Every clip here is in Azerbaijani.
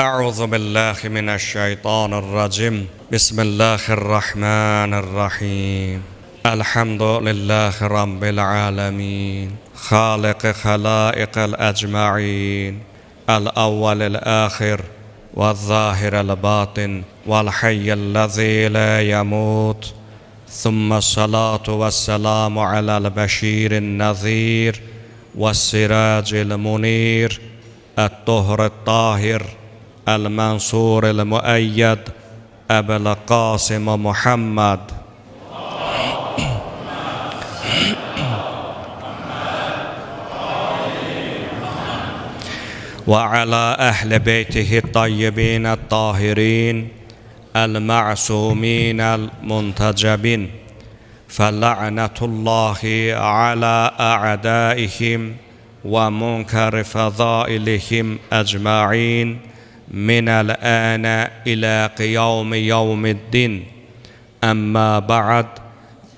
أعوذ بالله من الشيطان الرجيم بسم الله الرحمن الرحيم الحمد لله رب العالمين خالق خلائق الأجمعين الأول الآخر والظاهر الباطن والحي الذي لا يموت ثم الصلاة والسلام على البشير النذير والسراج المنير الطهر الطاهر المنصور المؤيد أبي القاسم محمد وعلى أهل بيته الطيبين الطاهرين المعصومين المنتجبين فلعنة الله على أعدائهم ومنكر فضائلهم أجمعين من الآن إلى قيام يوم الدين. أما بعد،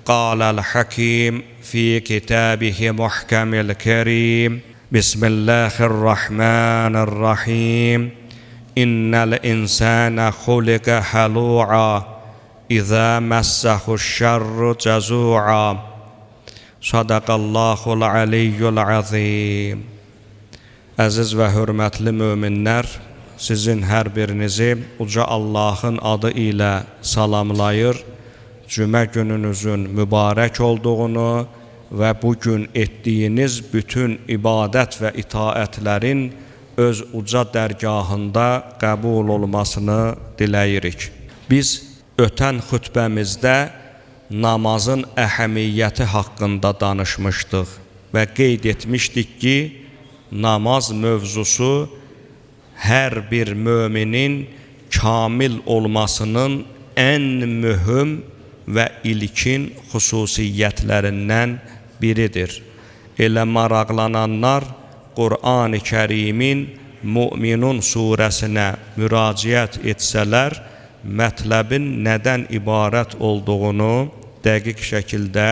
قال الحكيم في كتابه محكم الكريم: بسم الله الرحمن الرحيم إن الإنسان خلق هلوعا إذا مسه الشر جزوعا. Sadaqallahul aliyyul azim. Əziz və hörmətli möminlər, sizin hər birinizi uca Allahın adı ilə salamlayır, cümə gününüzün mübarək olduğunu və bugün etdiyiniz bütün ibadət və itaətlərin öz uca dərgahında qəbul olmasını diləyirik. Biz ötən xütbəmizdə namazın əhəmiyyəti haqqında danışmışdıq və qeyd etmişdik ki, namaz mövzusu hər bir möminin kamil olmasının ən mühüm və ilkin xüsusiyyətlərindən biridir. Elə maraqlananlar Qur'an-ı Kərimin Müminun surəsinə müraciət etsələr, mətləbin nədən ibarət olduğunu dəqiq şəkildə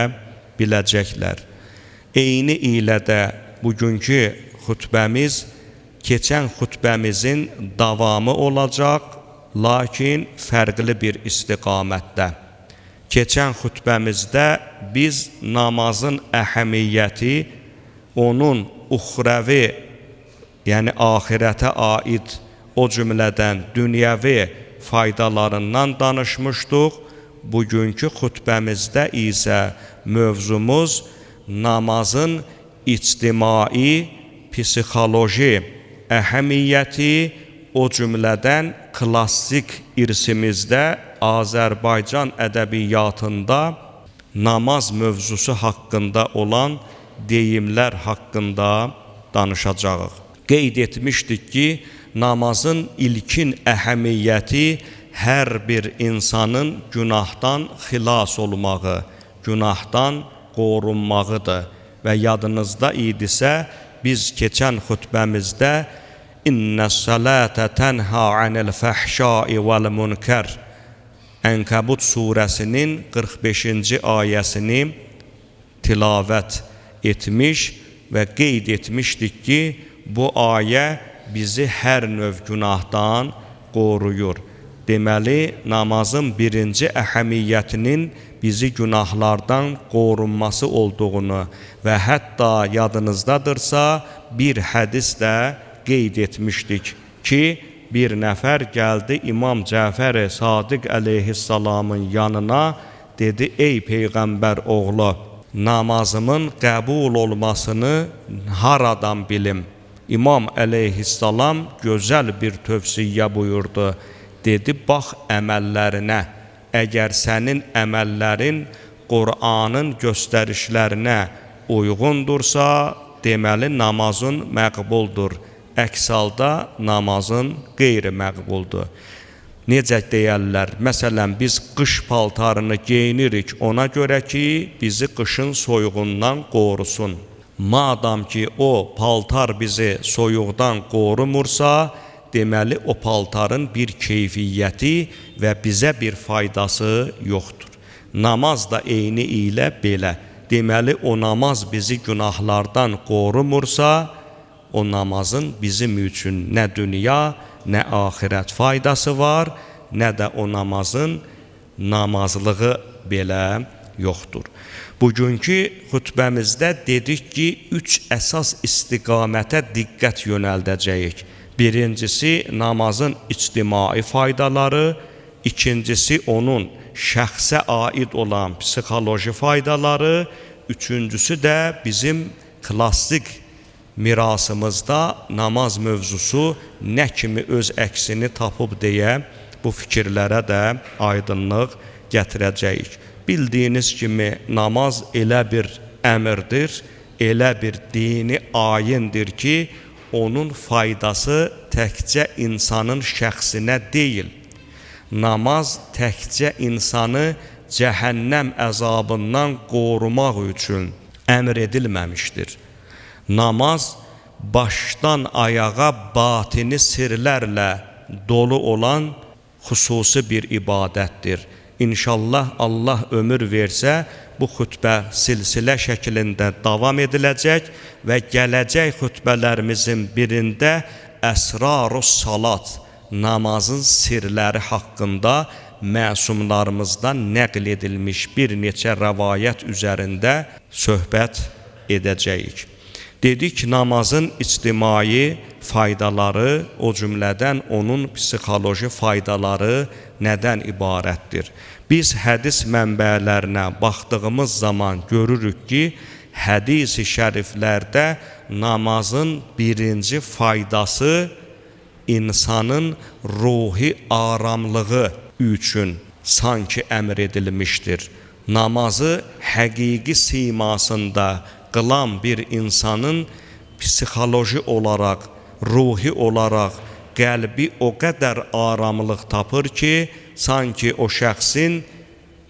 biləcəklər. Eyni ilə də bugünkü xütbəmiz keçən xütbəmizin davamı olacaq, lakin fərqli bir istiqamətdə. Keçən xütbəmizdə biz namazın əhəmiyyəti, onun uxrəvi, yəni axirətə aid, o cümlədən dünyəvi faydalarından danışmışdıq. Bugünkü xütbəmizdə isə mövzumuz namazın ictimai, psixoloji əhəmiyyəti, o cümlədən klassik irsimizdə Azərbaycan ədəbiyyatında namaz mövzusu haqqında olan deyimlər haqqında danışacağıq. Qeyd etmişdik ki, namazın ilkin əhəmiyyəti hər bir insanın günahdan xilas olmağı, günahdan qorunmağıdır. Və yadınızda idisə, biz keçən xütbəmizdə İnnəs-sələtə tənhə anil fəhşai vəl münkər Ənkəbut surəsinin 45-ci ayəsini tilavət etmiş və qeyd etmişdik ki, bu ayə bizi hər növ günahdan qoruyur. Deməli, namazın birinci əhəmiyyətinin bizi günahlardan qorunması olduğunu və hətta yadınızdadırsa, bir hədisdə qeyd etmişdik ki, bir nəfər gəldi İmam Cəfər-i Sadiq əleyhissalamın yanına, dedi: ey Peyğəmbər oğlu, namazımın qəbul olmasını haradan bilim? İmam əleyhissalam gözəl bir tövsiyə buyurdu. Dedi, bax əməllərinə. Əgər sənin əməllərin Qur'anın göstərişlərinə uyğundursa, deməli namazın məqbuldur. Əks halda namazın qeyri-məqbuldur. Necə deyərlər? Məsələn, biz qış paltarını geyinirik ona görə ki, bizi qışın soyuğundan qorusun. Madam ki, o paltar bizi soyuqdan qorumursa, deməli o paltarın bir keyfiyyəti və bizə bir faydası yoxdur. Namaz da eyni ilə belə. Deməli o namaz bizi günahlardan qorumursa, o namazın bizim üçün nə dünya, nə axirət faydası var, nə də o namazın namazlığı belə yoxdur. Bugünkü xutbəmizdə dedik ki, 3 əsas istiqamətə diqqət yönəldəcəyik. Birincisi, namazın ictimai faydaları, ikincisi, onun şəxsə aid olan psixoloji faydaları, üçüncüsü də bizim klassik mirasımızda namaz mövzusu nə kimi öz əksini tapıb deyə bu fikirlərə də aydınlıq gətirəcəyik. Bildiyiniz kimi namaz elə bir əmrdir, elə bir dini ayindir ki, onun faydası təkcə insanın şəxsinə deyil. Namaz təkcə insanı cəhənnəm əzabından qorumaq üçün əmr edilməmişdir. Namaz başdan ayağa batini sirlərlə dolu olan xüsusi bir ibadətdir. İnşallah Allah ömür versə, bu xütbə silsilə şəklində davam ediləcək və gələcək xütbələrimizin birində Əsrarus Salat, namazın sirləri haqqında məsumlarımızdan nəql edilmiş bir neçə rəvayət üzərində söhbət edəcəyik. Dedik, namazın ictimai faydaları, o cümlədən onun psixoloji faydaları nədən ibarətdir? Biz hədis mənbələrinə baxdığımız zaman görürük ki, hədis-i şəriflərdə namazın birinci faydası insanın ruhi aramlığı üçün sanki əmr edilmişdir. Namazı həqiqi simasında qılan bir insanın psixoloji olaraq, ruhi olaraq qəlbi o qədər aramlıq tapır ki, sanki o şəxsin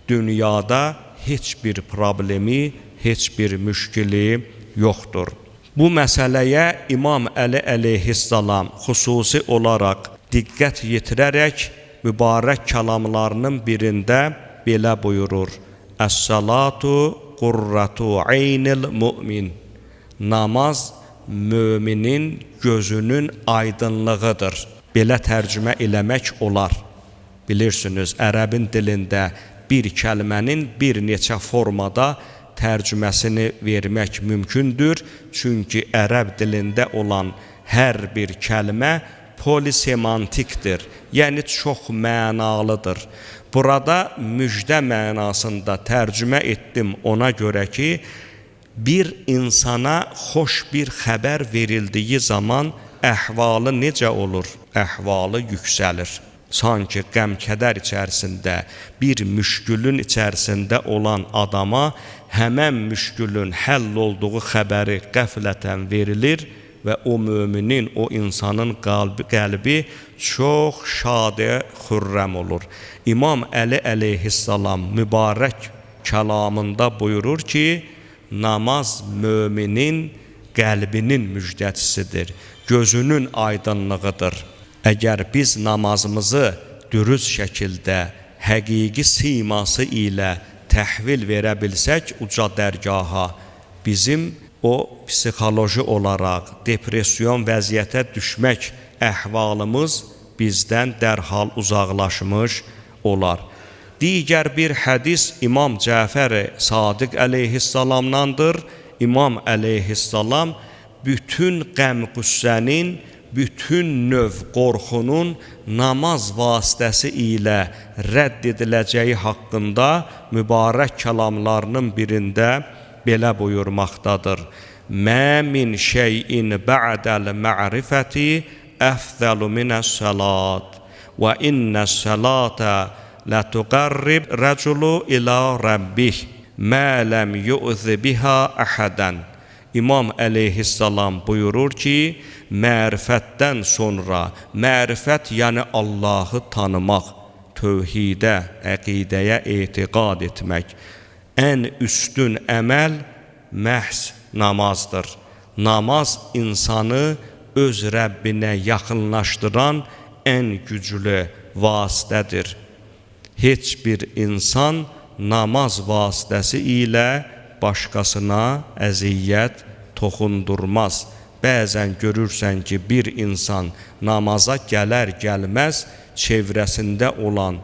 dünyada heç bir problemi, heç bir müşkili yoxdur. Bu məsələyə İmam Əli əleyhissalam xüsusi olaraq diqqət yetirərək mübarək kəlamlarının birində belə buyurur: Əs-salatu qurratu aynil mümin. Namaz müminin gözünün aydınlığıdır. Belə tərcümə eləmək olar. Bilirsiniz, ərəbin dilində bir kəlmənin bir neçə formada tərcüməsini vermək mümkündür. Çünki ərəb dilində olan hər bir kəlmə polisemantikdir, yəni çox mənalıdır. Burada müjdə mənasında tərcümə etdim ona görə ki, bir insana xoş bir xəbər verildiyi zaman əhvalı necə olur? Əhvalı yüksəlir. Sanki qəm-kədər içərisində, bir müşkülün içərisində olan adama həmən müşkülün həll olduğu xəbəri qəflətən verilir və o müminin, o insanın qəlbi çox şadə, xürrəm olur. İmam Əli əleyhissalam mübarək kəlamında buyurur ki, namaz müminin qəlbinin müjdəçisidir, gözünün aydınlığıdır. Əgər biz namazımızı dürüst şəkildə, həqiqi siması ilə təhvil verə bilsək uca dərgaha, bizim o psixoloji olaraq depresyon vəziyyətə düşmək əhvalımız bizdən dərhal uzaqlaşmış olar. Digər bir hədis İmam Cəfər Sadiq əleyhissalamdandır. İmam əleyhissalam bütün qəm-qüssənin, bütün növ qorxunun namaz vasitəsi ilə rədd ediləcəyi haqqında mübarək kəlamlarının birində belə buyurmaqdadır: Mə min şeyin ba'dəl ma'rifəti əfzəlu minəs-salat və innəs-salata latuqarrib rəculu ilə rabbih mə ləm yu'zi biha əhədən. İmam əleyhissalam buyurur ki, mərifətdən sonra, mərifət yəni Allahı tanımaq, tövhidə, əqidəyə etiqad etmək, ən üstün əməl məhz namazdır. Namaz insanı öz Rəbbinə yaxınlaşdıran ən güclü vasitədir. Heç bir insan namaz vasitəsi ilə başqasına əziyyət toxundurmaz. Bəzən görürsən ki, bir insan namaza gələr gəlməz çevrəsində olan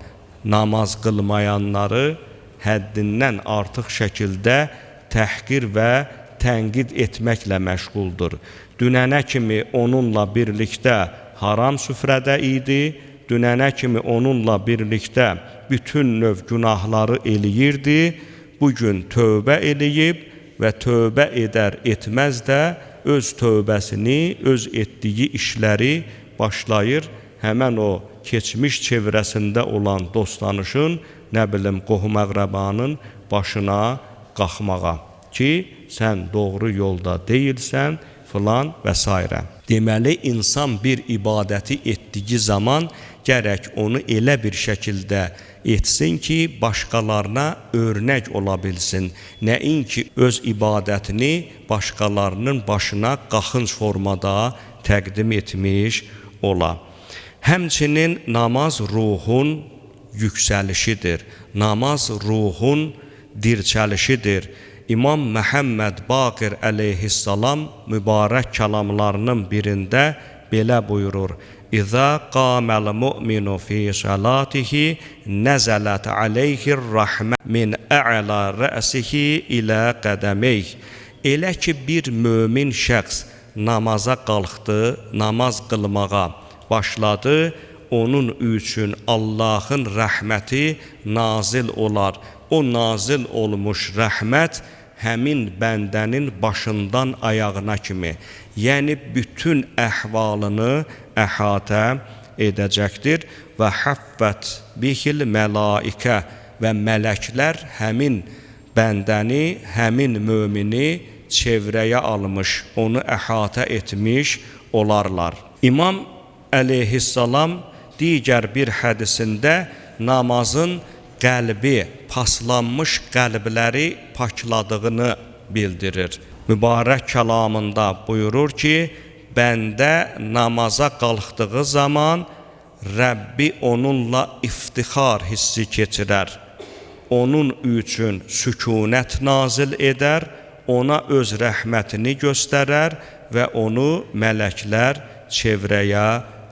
namaz qılmayanları həddindən artıq şəkildə təhqir və tənqid etməklə məşğuldur. Dünənə kimi onunla birlikdə haram süfrədə idi, dünənə kimi onunla birlikdə bütün növ günahları eləyirdi, bugün tövbə eləyib və tövbə edər etməz də öz tövbəsini, öz etdiyi işləri başlayır həmən o keçmiş çevrəsində olan dost-tanışın, nə bilim qohum-əqrabanın başına qalxmağa ki, sən doğru yolda deyilsən filan və s. Deməli, insan bir ibadəti etdiyi zaman gərək onu elə bir şəkildə etsin ki, başqalarına örnək ola bilsin. Nəinki öz ibadətini başqalarının başına qaxınc formada təqdim etmiş ola. Həmçinin namaz ruhun yüksəlişidir. Namaz ruhun dirçəlişidir. İmam Məhəmməd Baqir əleyhissalam mübarək kəlamlarının birində belə buyurur: İzə qaməl mu'minu fi salatihi nəzələt aleyhir rəhmə min ə'la rəsihi ilə qədəmeyh. Elə ki, bir mömin şəxs namaza qalxdı, namaz qılmağa başladı, onun üçün Allahın rəhməti nazil olar. O nazil olmuş rəhmət həmin bəndənin başından ayağına kimi, yəni bütün əhvalını əhatə edəcəkdir və həffət bihil məlaikə və mələklər həmin bəndəni, həmin mömini çevrəyə almış, onu əhatə etmiş olarlar. İmam əleyhissalam digər bir hədisində namazın qəlbi, paslanmış qəlbləri pakladığını bildirir. Mübarək kəlamında buyurur ki, bəndə namaza qalxdığı zaman Rəbbi onunla iftixar hissi keçirər. Onun üçün sükunət nazil edər, ona öz rəhmətini göstərər və onu mələklər çevrəyə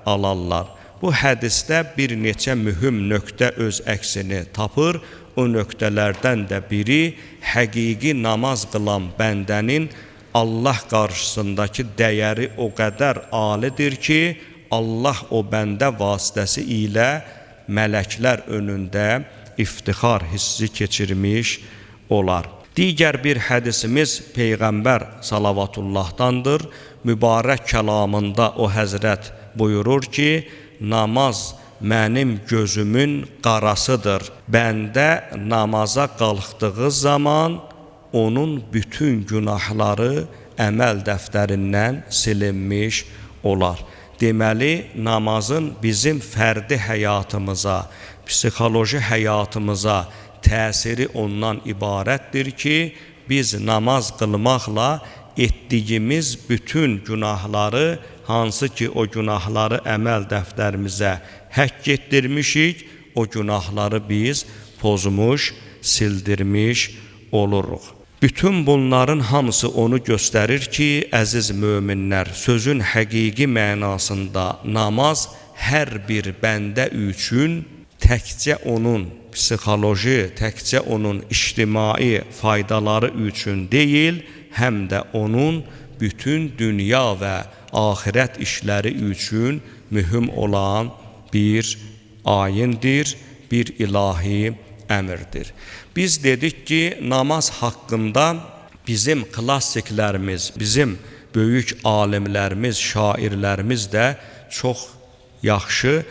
alarlar. Bu hədisdə bir neçə mühüm nöqtə öz əksini tapır. O nöqtələrdən də biri həqiqi namaz qılan bəndənin Allah qarşısındakı dəyəri o qədər alidir ki, Allah o bəndə vasitəsi ilə mələklər önündə iftixar hissi keçirmiş olar. Digər bir hədisimiz Peyğəmbər salavatullahdandır. Mübarək kəlamında o həzrət buyurur ki, namaz mənim gözümün qarasıdır. Bəndə namaza qalxdığı zaman onun bütün günahları əməl dəftərindən silinmiş olar. Deməli, namazın bizim fərdi həyatımıza, psixoloji həyatımıza təsiri ondan ibarətdir ki, biz namaz qılmaqla etdiyimiz bütün günahları, hansı ki o günahları əməl dəftərimizə həkk etdirmişik, o günahları biz pozmuş, sildirmiş oluruq. Bütün bunların hamısı onu göstərir ki, əziz möminlər, sözün həqiqi mənasında namaz hər bir bəndə üçün təkcə onun psixoloji, təkcə onun ictimai faydaları üçün deyil, həm də onun bütün dünya və axirət işləri üçün mühüm olan bir ayindir, bir ilahi əmrdir. Biz dedik ki, namaz haqqında bizim klassiklərimiz, bizim böyük alimlərimiz, şairlərimiz də çox yaxşı,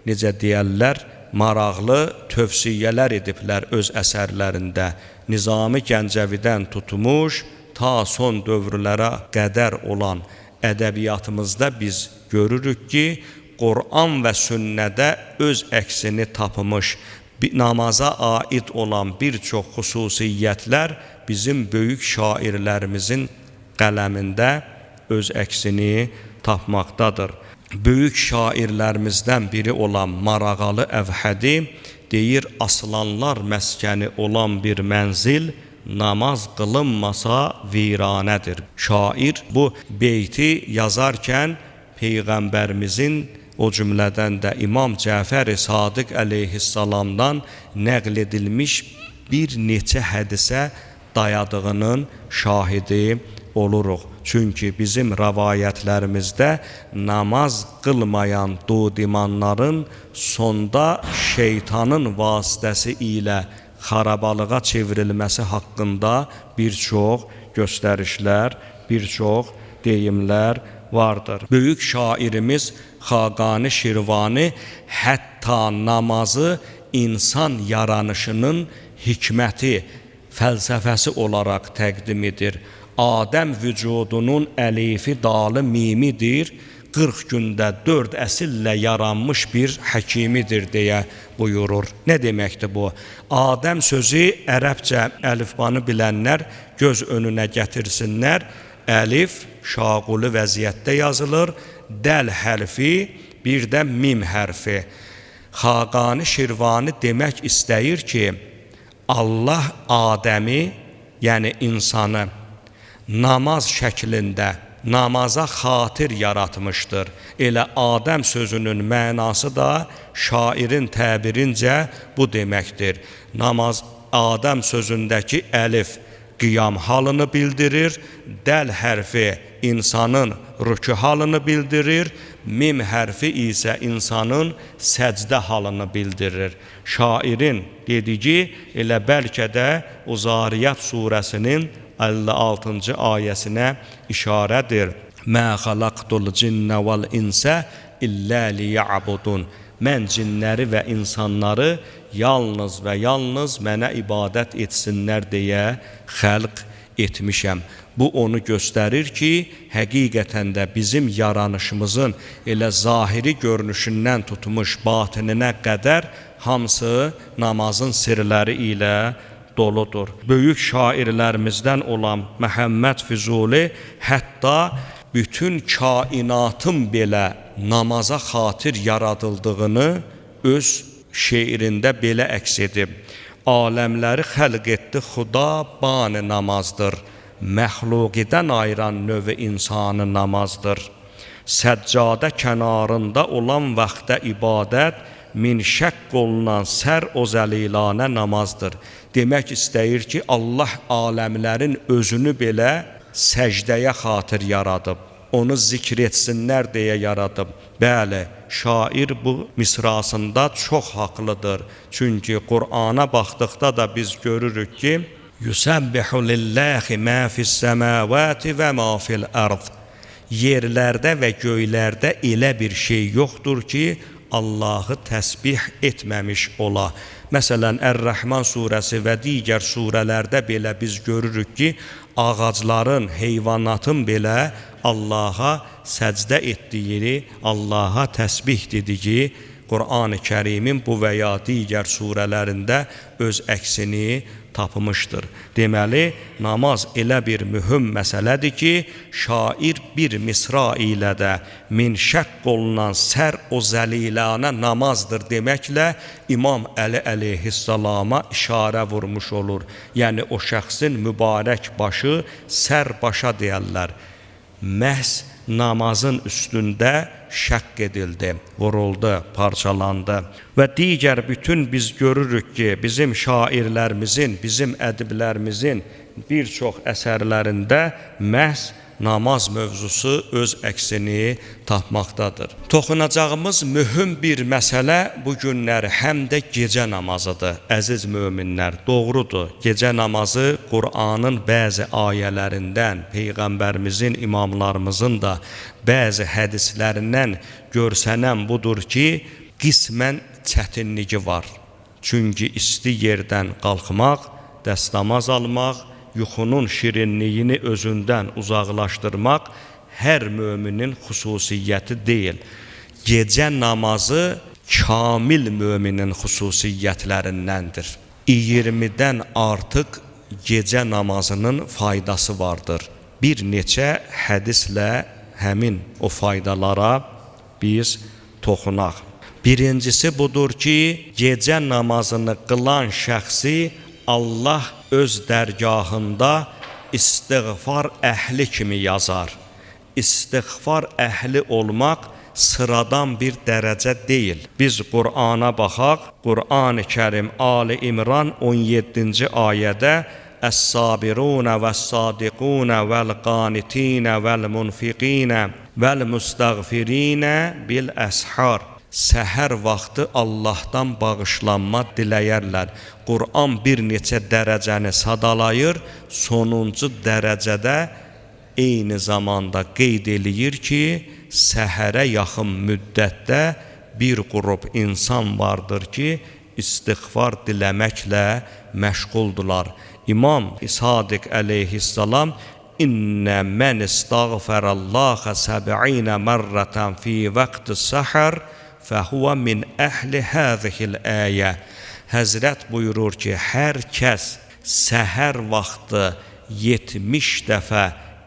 necə deyərlər, maraqlı tövsiyələr ediblər öz əsərlərində. Nizami Gəncəvidən tutmuş, ta son dövrlərə qədər olan ədəbiyyatımızda biz görürük ki, Qur'an və sünnədə öz əksini tapmış, namaza aid olan bir çox xüsusiyyətlər bizim böyük şairlərimizin qələmində öz əksini tapmaqdadır. Böyük şairlərimizdən biri olan Marağalı Əvhədi deyir, aslanlar məskəni olan bir mənzil namaz qılınmasa viranədir. Şair bu beyti yazarkən Peyğəmbərimizin, o cümlədən də İmam Cəfər-i Sadiq əleyhissalamdan nəql edilmiş bir neçə hədisə dayadığının şahidi oluruq. Çünki bizim rəvayətlərimizdə namaz qılmayan dudimanların sonda şeytanın vasitəsi ilə xarabalığa çevrilməsi haqqında bir çox göstərişlər, bir çox deyimlər vardır. Böyük şairimiz Xaqani Şirvani hətta namazı insan yaranışının hikməti, fəlsəfəsi olaraq təqdim edir. Adəm vücudunun əlifi, dalı, mimidir. 40 gündə 4 əsillə yaranmış bir həkimidir deyə buyurur. Nə deməkdir bu? Adəm sözü ərəbcə əlifbanı bilənlər göz önünə gətirsinlər. Əlif şaquli vəziyyətdə yazılır. Dəl hərfi, bir də mim hərfi. Xaqani Şirvani demək istəyir ki, Allah Adəmi, yəni insanı namaz şəklində, namaza xatir yaratmışdır. Elə Adəm sözünün mənası da şairin təbirincə bu deməkdir. Namaz, Adəm sözündəki əlif qiyam halını bildirir, dəl hərfi insanın rükû halını bildirir, mim hərfi isə insanın səcdə halını bildirir. Şairin dediyi elə bəlkə də o Zariyat surəsinin 56-cı ayəsinə işarədir. Mə xalaqtul cinnə vəl insə illə liya'budun. Mən cinləri və insanları yalnız və yalnız mənə ibadət etsinlər deyə xəlq etmişəm. Bu onu göstərir ki, həqiqətən də bizim yaranışımızın elə zahiri görünüşündən tutmuş batininə qədər hamısı namazın sirləri ilə doludur. Böyük şairlərimizdən olan Məhəmməd Füzuli hətta bütün kainatın belə namaza xatir yaradıldığını öz şeirində belə əks edib. Aləmləri xəlq etdi Xuda bani namazdır. Məxluqidən ayıran növü insanı namazdır. Səccadə kənarında olan vaxtda ibadət min şəkk olunan sər o zəlilanə namazdır. Demək istəyir ki, Allah aləmlərin özünü belə səcdəyə xatir yaradıb. Onu zikr etsinlər deyə yaradıb. Bəli, şair bu misrasında çox haqlıdır. Çünki Qur'ana baxdıqda da biz görürük ki, Yusabbihu lillahi ma fis-semavati və ma fil-ard. Yerlərdə və göylərdə elə bir şey yoxdur ki, Allahı təsbih etməmiş ola. Məsələn, Ər-Rəhman surəsi və digər surələrdə belə biz görürük ki, ağacların, heyvanatın belə Allaha səcdə etdiyi, Allaha təsbih dediyi Qur'an-ı Kərimin bu və ya digər surələrində öz əksini tapmışdır. Deməli, namaz elə bir mühüm məsələdir ki, şair bir misra ilə də min şəkk olunan sər o zəlilanə namazdır deməklə İmam Əli əleyhissalama işarə vurmuş olur. Yəni, o şəxsin mübarək başı sər başa deyərlər. Məhz namazın üstündə şəkk edildi, vuruldu, parçalandı. Və digər bütün biz görürük ki, bizim şairlərimizin, bizim ədiblərimizin bir çox əsərlərində məhz namaz mövzusu öz əksini tapmaqdadır. Toxunacağımız mühüm bir məsələ bu günlər həm də gecə namazıdır. Əziz möminlər, doğrudur. Gecə namazı Qur'anın bəzi ayələrindən, Peyğəmbərimizin, imamlarımızın da bəzi hədislərindən görsənən budur ki, qismən çətinliyi var. Çünki isti yerdən qalxmaq, dəstəmaz almaq, yuxunun şirinliyini özündən uzaqlaşdırmaq hər müminin xüsusiyyəti deyil. Gecə namazı kamil müminin xüsusiyyətlərindəndir. 20-dən artıq gecə namazının faydası vardır. Bir neçə hədislə həmin o faydalara biz toxunaq. Birincisi budur ki, gecə namazını qılan şəxsi Allah öz dərgahında istiğfar əhli kimi yazar. İstiğfar əhli olmaq sıradan bir dərəcə deyil. Biz Qur'ana baxaq. Qur'an-ı Kərim Ali İmran 17-ci ayədə Əs-sabirunə vəs-sadiqunə vəl-qanitinə vəl-munfiqinə vəl-müstəğfirinə bil-əshar. Səhər vaxtı Allahdan bağışlanma diləyərlər. Qur'an bir neçə dərəcəni sadalayır, sonuncu dərəcədə eyni zamanda qeyd eləyir ki, səhərə yaxın müddətdə bir qrup insan vardır ki, istiğfar diləməklə məşğuldurlar. İmam Sadiq əleyhissalam İnnə mən istağfərəllahə səb'inə mərrətən fi vəqti səhər fəhuvə min əhli həzihil əyə. Həzrət buyurur ki, hər kəs səhər vaxtı 70 dəfə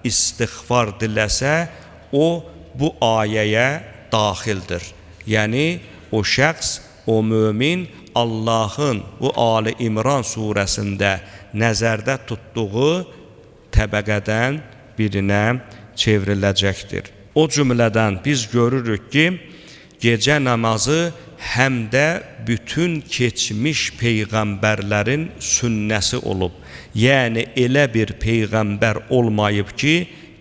istiğfar diləsə, o bu ayəyə daxildir. Yəni, o şəxs, o mömin Allahın bu Ali İmran surəsində nəzərdə tutduğu təbəqədən birinə çevriləcəkdir. O cümlədən biz görürük ki, gecə namazı həm də bütün keçmiş peyğəmbərlərin sünnəsi olub. Yəni, elə bir peyğəmbər olmayıb ki,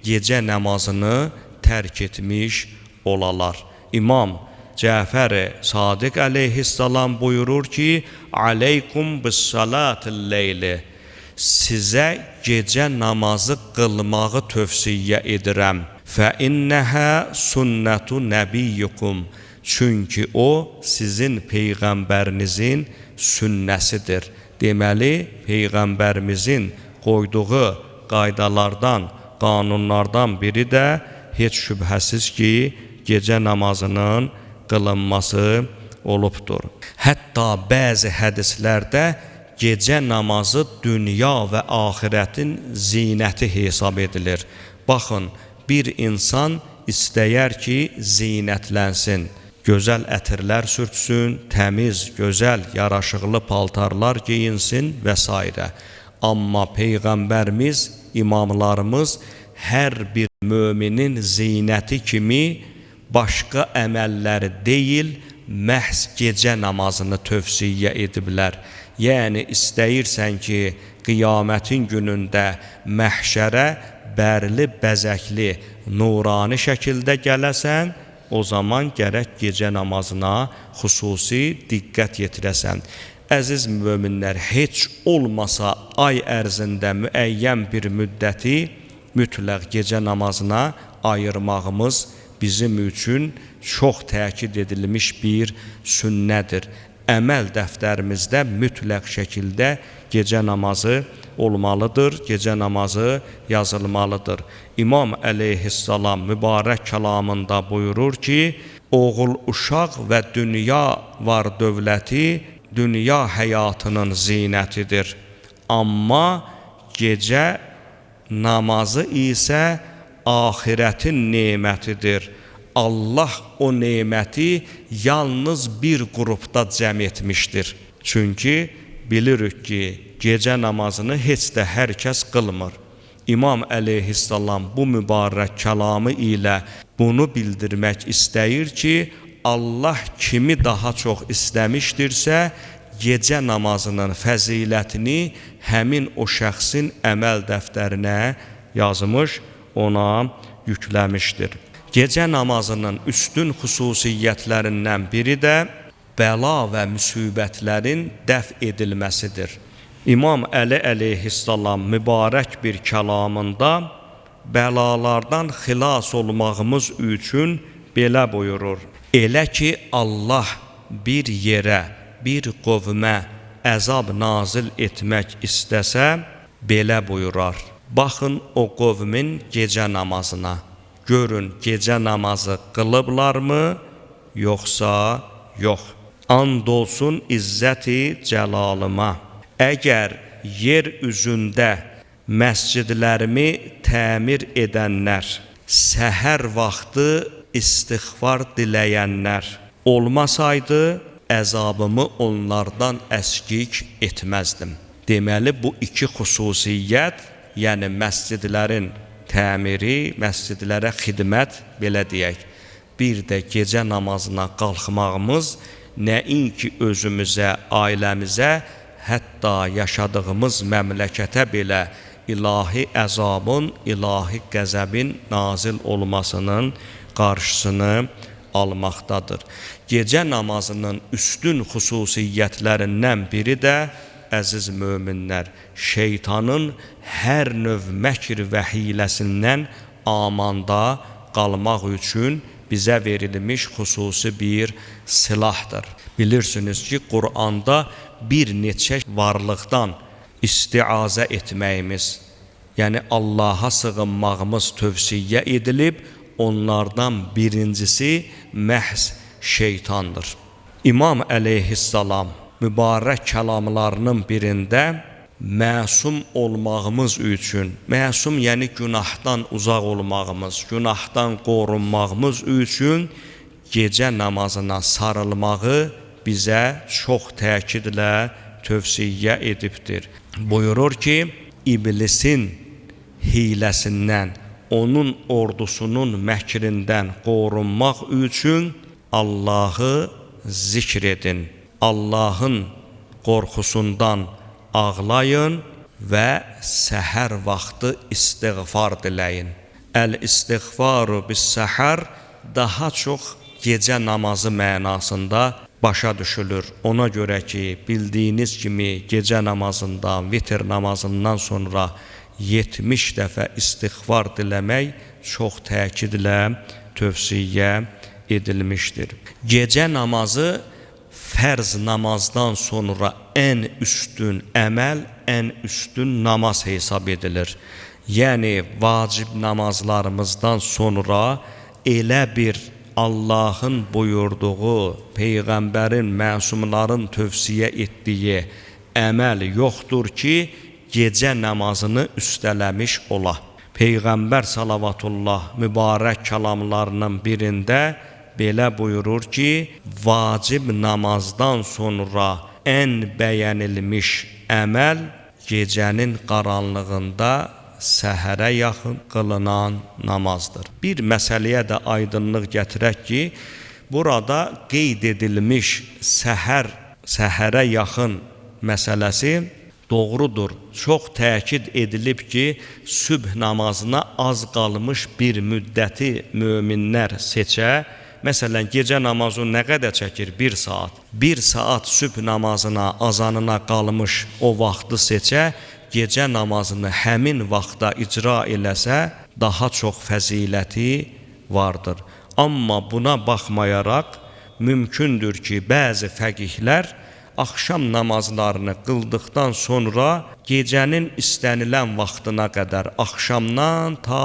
gecə namazını tərk etmiş olalar. İmam Cəfər-i Sadiq əleyhissalam buyurur ki, Aleykum bis-salatil-leyli. Sizə gecə namazı qılmağı tövsiyə edirəm. Fə-innəhə sünnətu nəbiyyukum. Çünki o, sizin peyğəmbərinizin sünnəsidir. Deməli, peyğəmbərimizin qoyduğu qaydalardan, qanunlardan biri də heç şübhəsiz ki, gecə namazının qılınması olubdur. Hətta bəzi hədislərdə gecə namazı dünya və axirətin zinəti hesab edilir. Baxın, bir insan istəyər ki, zinətlənsin, gözəl ətirlər sürtsün, təmiz, gözəl, yaraşıqlı paltarlar geyinsin və s. Amma Peyğəmbərimiz, imamlarımız hər bir müminin zinəti kimi başqa əməlləri deyil, məhz gecə namazını tövsiyə ediblər. Yəni, istəyirsən ki, qiyamətin günündə məhşərə bərli, bəzəkli, nurani şəkildə gələsən, o zaman gərək gecə namazına xüsusi diqqət yetirəsən. Əziz möminlər, heç olmasa ay ərzində müəyyən bir müddəti mütləq gecə namazına ayırmağımız bizim üçün çox təkid edilmiş bir sünnədir. Əməl dəftərimizdə mütləq şəkildə gecə namazı olmalıdır, gecə namazı yazılmalıdır. İmam əleyhissalam mübarək kəlamında buyurur ki, oğul uşaq və dünya var dövləti dünya həyatının zinətidir. Amma gecə namazı isə axirətin nemətidir. Allah o neməti yalnız bir qrupda cəm etmişdir. Çünki bilirik ki, gecə namazını heç də hər kəs qılmır. İmam əleyhissalam bu mübarək kəlamı ilə bunu bildirmək istəyir ki, Allah kimi daha çox istəmişdirsə, gecə namazının fəzilətini həmin o şəxsin əməl dəftərinə yazmış, ona yükləmişdir. Gecə namazının üstün xüsusiyyətlərindən biri də bəla və müsibətlərin dəf edilməsidir. İmam Əli əleyhissalam mübarək bir kəlamında bəlalardan xilas olmağımız üçün belə buyurur. Elə ki, Allah bir yerə, bir qovmə əzab nazil etmək istəsə, belə buyurar. Baxın o qovmin gecə namazına. Görün, gecə namazı qılıblarmı, yoxsa yox. And olsun izzəti cəlalıma. Əgər yer üzündə məscidlərimi təmir edənlər, səhər vaxtı istiğfar diləyənlər olmasaydı, əzabımı onlardan əskik etməzdim. Deməli, bu iki xüsusiyyət, yəni məscidlərin təmiri, məscidlərə xidmət, belə deyək, bir də gecə namazına qalxmağımız nəinki özümüzə, ailəmizə, hətta yaşadığımız məmləkətə belə ilahi əzabın, ilahi qəzəbin nazil olmasının qarşısını almaqdadır. Gecə namazının üstün xüsusiyyətlərindən biri də, əziz möminlər, şeytanın hər növ məkr və hiləsindən amanda qalmaq üçün bizə verilmiş xüsusi bir silahdır. Bilirsiniz ki, Qur'anda bir neçə varlıqdan istiazə etməyimiz, yəni Allaha sığınmağımız tövsiyə edilib, onlardan birincisi məhz şeytandır. İmam əleyhissalam mübarək kəlamlarının birində məsum olmağımız üçün, məsum yəni günahdan uzaq olmağımız, günahdan qorunmağımız üçün gecə namazına sarılmağı bizə çox təkidlə tövsiyə edibdir. Buyurur ki, iblisin hiləsindən, onun ordusunun məkrindən qorunmaq üçün Allahı zikr edin, Allahın qorxusundan ağlayın və səhər vaxtı istiğfar diləyin. Əl-istiğfaru bis-səhər daha çox gecə namazı mənasında başa düşülür. Ona görə ki, bildiyiniz kimi gecə namazından, vitr namazından sonra 70 dəfə istiğfar diləmək çox təkidlə tövsiyə edilmişdir. Gecə namazı fərz namazdan sonra ən üstün əməl, ən üstün namaz hesab edilir. Yəni, vacib namazlarımızdan sonra elə bir Allahın buyurduğu, Peyğəmbərin, məsumların tövsiyə etdiyi əməl yoxdur ki, gecə namazını üstələmiş ola. Peyğəmbər salavatullah mübarək kəlamlarının birində belə buyurur ki, vacib namazdan sonra ən bəyənilmiş əməl gecənin qaranlığında səhərə yaxın qılınan namazdır. Bir məsələyə də aydınlıq gətirək ki, burada qeyd edilmiş səhərə yaxın məsələsi doğrudur. Çox təkid edilib ki, sübh namazına az qalmış bir müddəti möminlər seçə. Məsələn, gecə namazı nə qədər çəkir? 1 saat. 1 saat sübh namazına, azanına qalmış o vaxtı seçə, gecə namazını həmin vaxtda icra eləsə, daha çox fəziləti vardır. Amma buna baxmayaraq, mümkündür ki, bəzi fəqihlər axşam namazlarını qıldıqdan sonra gecənin istənilən vaxtına qədər, axşamdan ta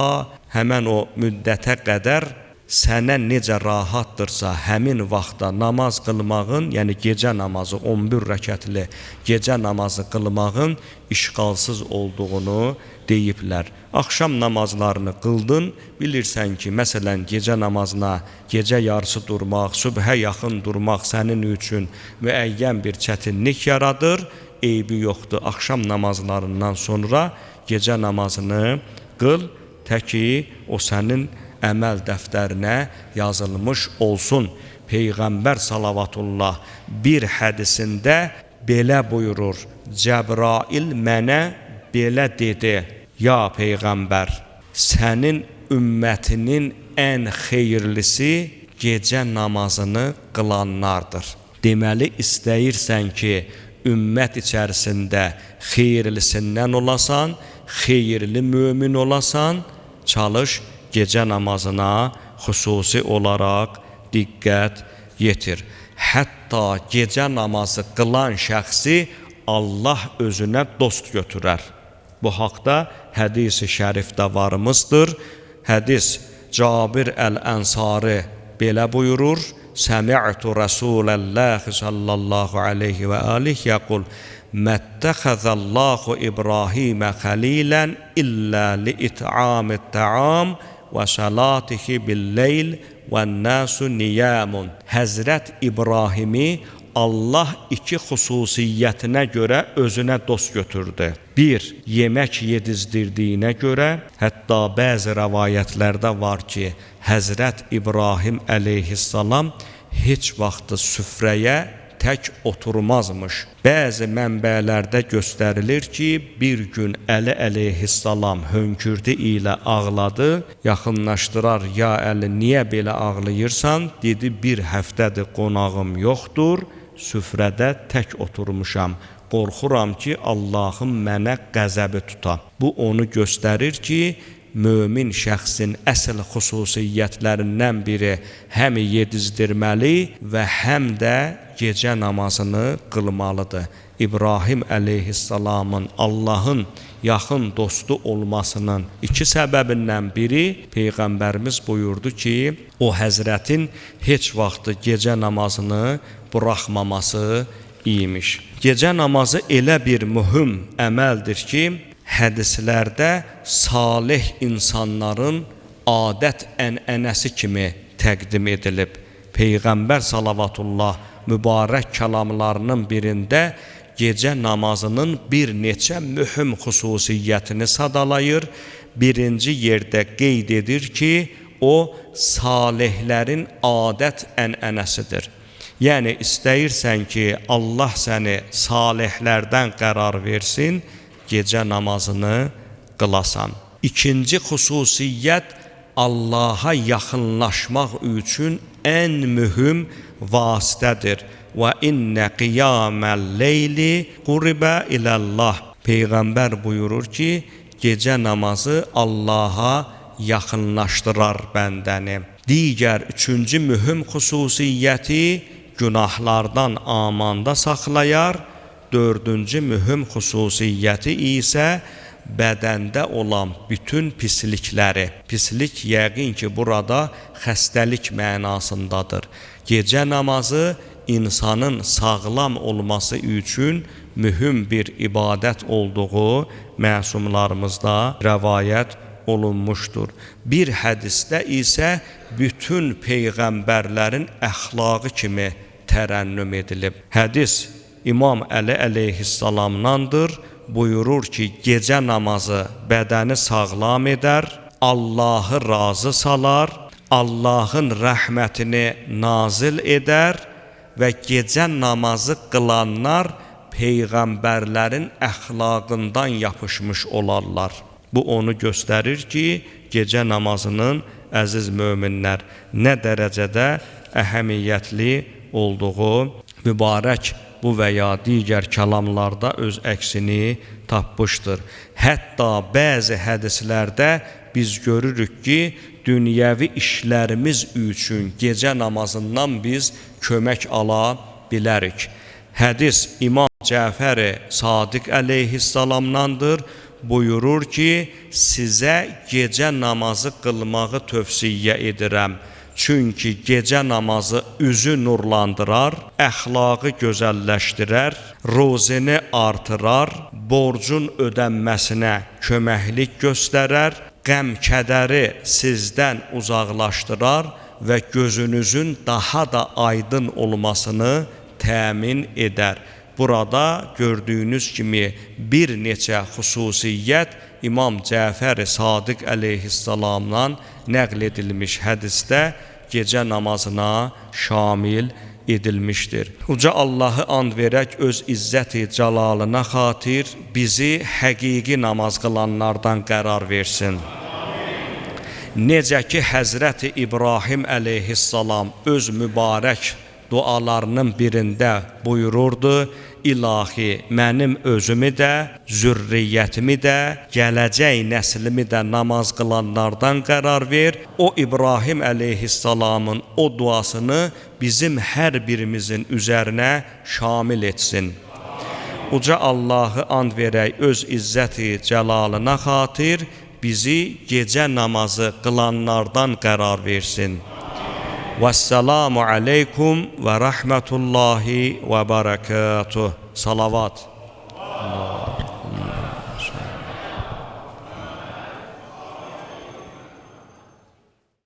həmən o müddətə qədər sənə necə rahatdırsa həmin vaxtda namaz qılmağın, yəni gecə namazı 11 rəkətli gecə namazı qılmağın işğalsız olduğunu deyiblər. Axşam namazlarını qıldın, bilirsən ki, məsələn, gecə namazına gecə yarısı durmaq, sübhə yaxın durmaq sənin üçün müəyyən bir çətinlik yaradır, eybi yoxdur. Axşam namazlarından sonra gecə namazını qıl, təki o sənin əməl dəftərinə yazılmış olsun. Peyğəmbər salavatullah bir hədisində belə buyurur, Cəbrail mənə belə dedi, ya Peyğəmbər, sənin ümmətinin ən xeyirlisi gecə namazını qılanlardır. Deməli, istəyirsən ki, ümmət içərisində xeyirlisindən olasan, xeyirli mömin olasan, çalış, gecə namazına xüsusi olaraq diqqət yetir. Hətta gecə namazı qılan şəxsi Allah özünə dost götürər. Bu haqda hədis-i şərifdə varımızdır. Hədis Cabir əl-Ənsari belə buyurur, Səmi'tu Rasuləllahi sallallahu aleyhi və aleyh yəqul, Məttəxəzəllahu İbrahimə xəlilən illə li-it'amit ta'am və salatihi bil-leyl və nəsu niyamun. Həzrət İbrahimi Allah iki xüsusiyyətinə görə özünə dost götürdü. Bir, yemək yedizdirdiyinə görə, hətta bəzi rəvayətlərdə var ki, Həzrət İbrahim əleyhissalam heç vaxt süfrəyə tək oturmazmış. Bəzi mənbələrdə göstərilir ki, bir gün Əli əleyhissalam hönkürdü ilə ağladı, yaxınlaşdırar, ya Əli, niyə belə ağlayırsan? Dedi, bir həftədir qonağım yoxdur, süfrədə tək oturmuşam. Qorxuram ki, Allahım mənə qəzəbi tuta. Bu onu göstərir ki, mömin şəxsin əsl xüsusiyyətlərindən biri həm yedizdirməli və həm də gecə namazını qılmalıdır. İbrahim əleyhissalamın Allahın yaxın dostu olmasının iki səbəbindən biri Peyğəmbərimiz buyurdu ki, o həzrətin heç vaxt gecə namazını buraxmaması imiş. Gecə namazı elə bir mühüm əməldir ki, hədislərdə salih insanların adət-ənənəsi kimi təqdim edilib. Peyğəmbər salavatullah mübarək kəlamlarının birində gecə namazının bir neçə mühüm xüsusiyyətini sadalayır. Birinci yerdə qeyd edir ki, o salihlərin adət-ənənəsidir. Yəni istəyirsən ki, Allah səni salihlərdən qərar versin, gecə namazını qılasan. İkinci xüsusiyyət Allaha yaxınlaşmaq üçün ən mühüm vasitədir. Və innə qiyaməl leyli quribə iləllah. Peyğəmbər buyurur ki, gecə namazı Allaha yaxınlaşdırar bəndəni. Digər üçüncü mühüm xüsusiyyəti günahlardan amanda saxlayar. Dördüncü mühüm xüsusiyyəti isə bədəndə olan bütün pislikləri. Pislik yəqin ki, burada xəstəlik mənasındadır. Gecə namazı insanın sağlam olması üçün mühüm bir ibadət olduğu məsumlarımızda rəvayət olunmuşdur. Bir hədisdə isə bütün peyğəmbərlərin əxlaqı kimi tərənnüm edilib. Hədis İmam Əli əleyhissalamdandır. Buyurur ki, gecə namazı bədəni sağlam edər, Allahı razı salar, Allahın rəhmətini nazil edər və gecə namazı qılanlar peyğəmbərlərin əxlaqından yapışmış olarlar. Bu onu göstərir ki, gecə namazının əziz möminlər nə dərəcədə əhəmiyyətli olduğu mübarək bu və ya digər kəlamlarda öz əksini tapmışdır. Hətta bəzi hədislərdə biz görürük ki, dünyəvi işlərimiz üçün gecə namazından biz kömək ala bilərik. Hədis İmam Cəfər-i Sadiq əleyhissalamdandır. Buyurur ki, sizə gecə namazı qılmağı tövsiyə edirəm. Çünki gecə namazı üzü nurlandırar, əxlaqı gözəlləşdirər, rozini artırar, borcun ödənməsinə köməklik göstərər, qəm-kədəri sizdən uzaqlaşdırar və gözünüzün daha da aydın olmasını təmin edər. Burada gördüyünüz kimi bir neçə xüsusiyyət İmam Cəfər-i Sadiq əleyhissalamdan nəql edilmiş hədisdə gecə namazına şamil edilmişdir. Uca Allahı and verək öz izzət-i cəlalına xatir bizi həqiqi namaz qılanlardan qərar versin. Necə ki Həzrəti İbrahim əleyhissalam öz mübarək dualarının birində buyururdu, İlahi, mənim özümü də, zürriyyətimi də, gələcək nəslimi də namaz qılanlardan qərar ver. O İbrahim əleyhissalamın o duasını bizim hər birimizin üzərinə şamil etsin. Uca Allahı and verək öz izzət-i cəlalına xatir bizi gecə namazı qılanlardan qərar versin. Vəssalamu aleykum və rəhmətullahi və bərəkatuh. Salavat.